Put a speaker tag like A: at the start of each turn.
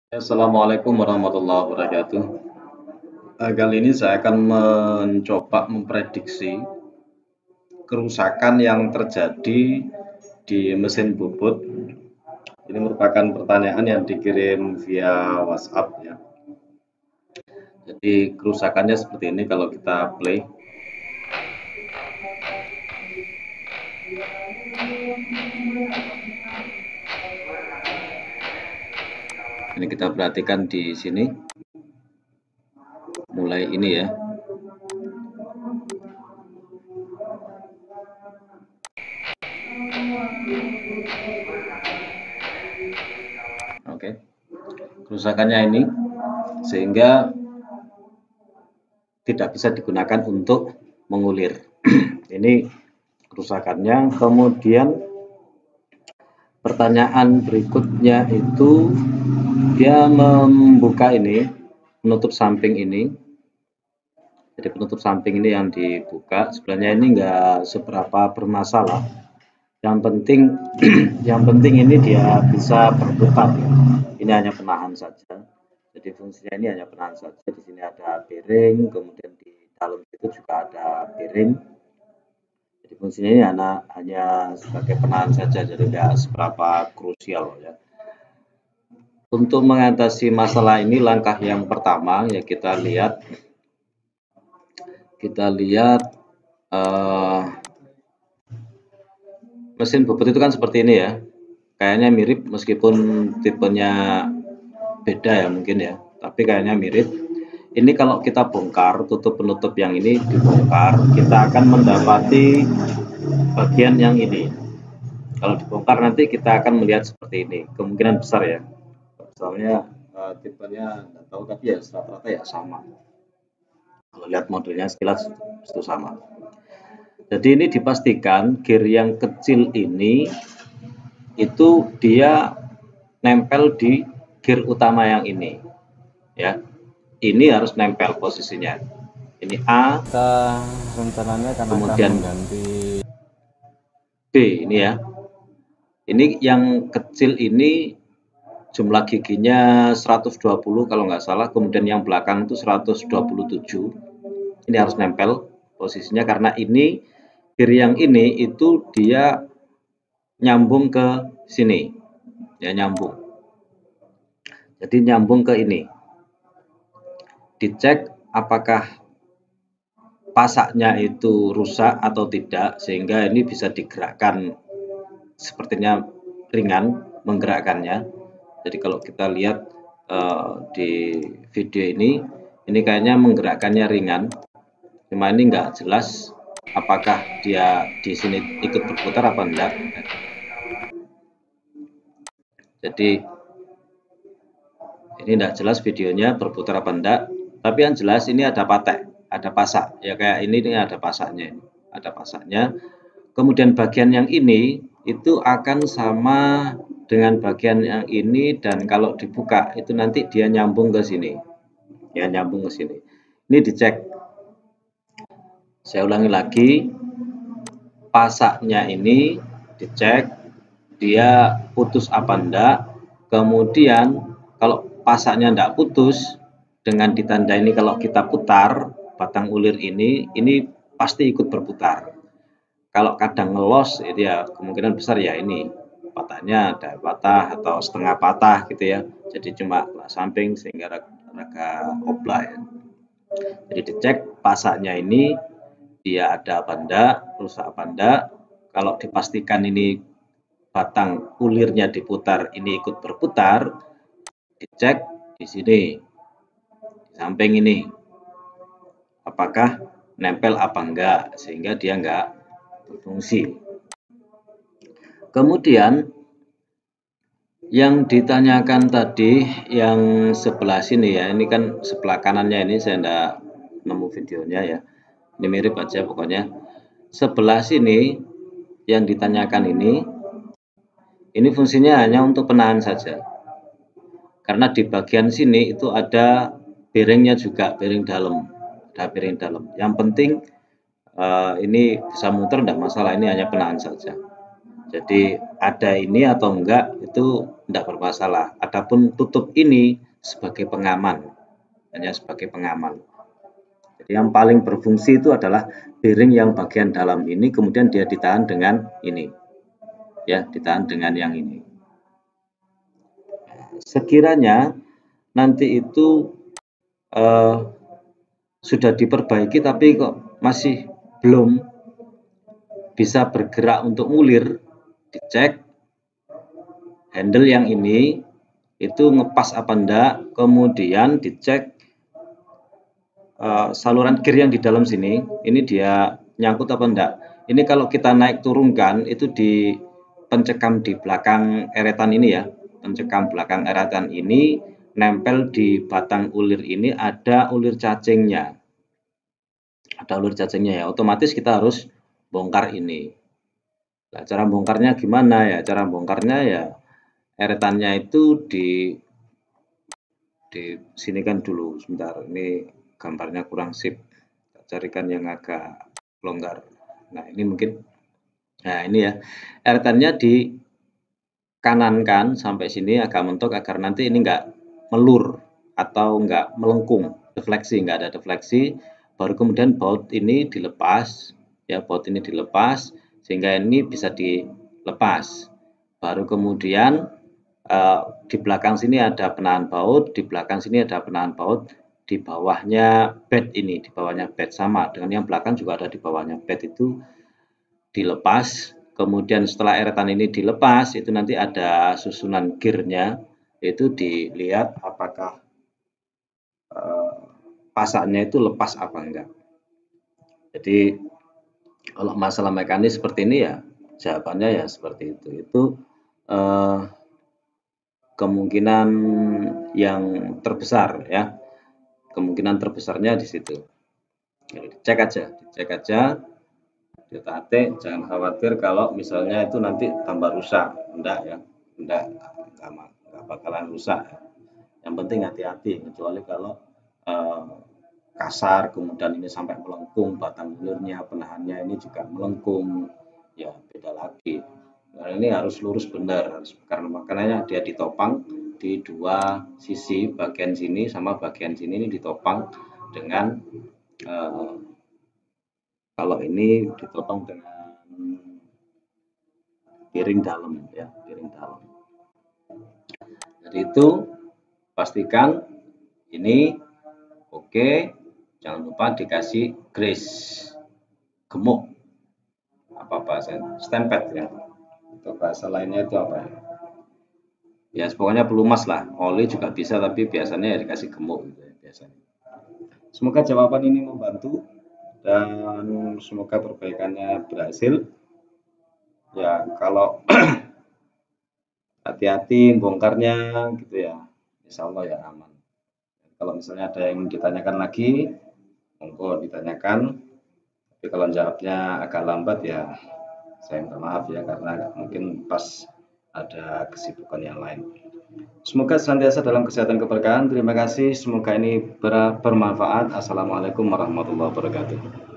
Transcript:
A: Assalamualaikum warahmatullahi wabarakatuh. Kali ini saya akan mencoba memprediksi kerusakan yang terjadi di mesin bubut. Ini merupakan pertanyaan yang dikirim via WhatsApp ya. Jadi kerusakannya seperti ini kalau kita play. Ini kita perhatikan di sini. Mulai ini ya. Oke. Kerusakannya ini sehingga tidak bisa digunakan untuk mengulir. Ini kerusakannya. Kemudian pertanyaan berikutnya itu dia membuka ini, penutup samping ini. Jadi penutup samping ini yang dibuka, sebenarnya ini enggak seberapa bermasalah. Yang penting yang penting ini dia bisa berputar ya. Ini hanya penahan saja. Jadi fungsinya ini hanya penahan saja. Di sini ada bearing, kemudian di dalam itu juga ada bearing. Jadi fungsinya ini hanya sebagai penahan saja, jadi tidak seberapa krusial ya. Untuk mengatasi masalah ini, langkah yang pertama ya kita lihat mesin bubut itu kan seperti ini ya. Kayaknya mirip meskipun tipenya beda ya mungkin ya, tapi kayaknya mirip. Ini kalau kita bongkar tutup penutup yang ini dibongkar, kita akan mendapati bagian yang ini. Kalau dibongkar nanti kita akan melihat seperti ini, kemungkinan besar ya. Soalnya tipenya nggak tahu, tapi ya rata-rata ya sama. Kalau lihat modelnya sekilas itu sama. Jadi ini dipastikan gear yang kecil ini itu dia nempel di gear utama yang ini ya. Ini harus nempel posisinya. Ini A,
B: Kita rencananya kan
A: kemudian
B: akan mengganti
A: B ini ya. Ini yang kecil ini jumlah giginya 120 kalau nggak salah, kemudian yang belakang itu 127. Ini harus nempel posisinya karena ini gear yang ini itu dia nyambung ke sini. Ya nyambung. Jadi nyambung ke ini. Dicek apakah pasaknya itu rusak atau tidak sehingga ini bisa digerakkan, sepertinya ringan menggerakkannya. Jadi kalau kita lihat di video ini kayaknya menggerakkannya ringan, cuma ini nggak jelas apakah dia di sini ikut berputar apa enggak. Jadi ini enggak jelas videonya berputar apa enggak, tapi yang jelas ini ada patek, ada pasak ya, kayak ini ada pasaknya, ada pasaknya. Kemudian bagian yang ini itu akan sama dengan bagian yang ini, dan kalau dibuka itu nanti dia nyambung ke sini ya, nyambung ke sini. Ini dicek, saya ulangi lagi, pasaknya ini dicek dia putus apa enggak. Kemudian kalau pasaknya enggak putus, dengan ditanda ini kalau kita putar batang ulir ini pasti ikut berputar. Kalau kadang ngelos itu ya kemungkinan besar ya ini patahnya ada patah atau setengah patah gitu ya. Jadi cuma samping sehingga agak oblah ya. Jadi dicek pasaknya ini dia ada apa enggak, rusak apa enggak. Kalau dipastikan ini batang ulirnya diputar, ini ikut berputar, dicek di sini, di samping ini, apakah nempel apa enggak, sehingga dia enggak berfungsi. Kemudian yang ditanyakan tadi yang sebelah sini ya, ini kan sebelah kanannya ini saya enggak nemu videonya ya. Ini mirip aja pokoknya. Sebelah sini yang ditanyakan ini fungsinya hanya untuk penahan saja. Karena di bagian sini itu ada bearingnya juga, bearing dalam, ada bearing dalam. Yang penting ini bisa muter enggak masalah, ini hanya penahan saja. Jadi ada ini atau enggak itu tidak bermasalah. Adapun tutup ini sebagai pengaman, hanya sebagai pengaman. Jadi yang paling berfungsi itu adalah bearing yang bagian dalam ini, kemudian dia ditahan dengan ini, ya, ditahan dengan yang ini. Sekiranya nanti itu sudah diperbaiki tapi kok masih belum bisa bergerak untuk ngulir, dicek handle yang ini itu ngepas apa enggak, kemudian dicek saluran gear yang di dalam sini, ini dia nyangkut apa enggak. Ini kalau kita naik turunkan itu di pencekam di belakang eretan ini ya, pencekam belakang eretan ini nempel di batang ulir ini ada ulir cacingnya. Ada ulir cacingnya ya, otomatis kita harus bongkar ini. Nah, cara bongkarnya gimana ya? Cara bongkarnya ya eretannya itu di sini kan dulu. Sebentar, ini gambarnya kurang sip. Carikan yang agak longgar. Nah, ini mungkin. Nah, ini ya. Eretannya di kanankan sampai sini agak mentok agar nanti ini enggak melur atau enggak melengkung, defleksi, enggak ada defleksi. Baru kemudian baut ini dilepas, ya baut ini dilepas sehingga ini bisa dilepas. Baru kemudian di belakang sini ada penahan baut, di belakang sini ada penahan baut, di bawahnya bed ini, di bawahnya bed sama dengan yang belakang juga ada di bawahnya bed itu dilepas. Kemudian setelah eretan ini dilepas, itu nanti ada susunan gearnya, itu dilihat apakah pasaknya itu lepas apa enggak. Jadi kalau masalah mekanis seperti ini ya jawabannya ya seperti itu. Itu kemungkinan yang terbesar ya. Kemungkinan terbesarnya di situ. Ya, dicek aja. Ditatik, jangan khawatir kalau misalnya itu nanti tambah rusak. Enggak ya. Enggak bakalan rusak. Yang penting hati-hati, kecuali kalau kasar, kemudian ini sampai melengkung, batang ulirnya, penahannya ini juga melengkung, ya beda lagi. Nah, ini harus lurus benar, karena makanya dia ditopang di dua sisi, bagian sini sama bagian sini ini ditopang dengan kalau ini ditopang dengan piring dalam ya, piring dalam. Jadi itu pastikan ini oke, jangan lupa dikasih grease, gemuk, apa bahasa stempet ya. Itu bahasa lainnya itu apa ya? Ya pokoknya pelumas lah, oli juga bisa tapi biasanya ya dikasih gemuk gitu ya biasanya. Semoga jawaban ini membantu dan semoga perbaikannya berhasil. Ya kalau hati-hati bongkarnya gitu ya, insya Allah ya aman. Kalau misalnya ada yang ditanyakan lagi, monggo ditanyakan. Tapi kalau jawabnya agak lambat ya saya minta maaf ya karena mungkin pas ada kesibukan yang lain. Semoga senantiasa dalam kesehatan keberkahan. Terima kasih. Semoga ini bermanfaat. Assalamualaikum warahmatullahi wabarakatuh.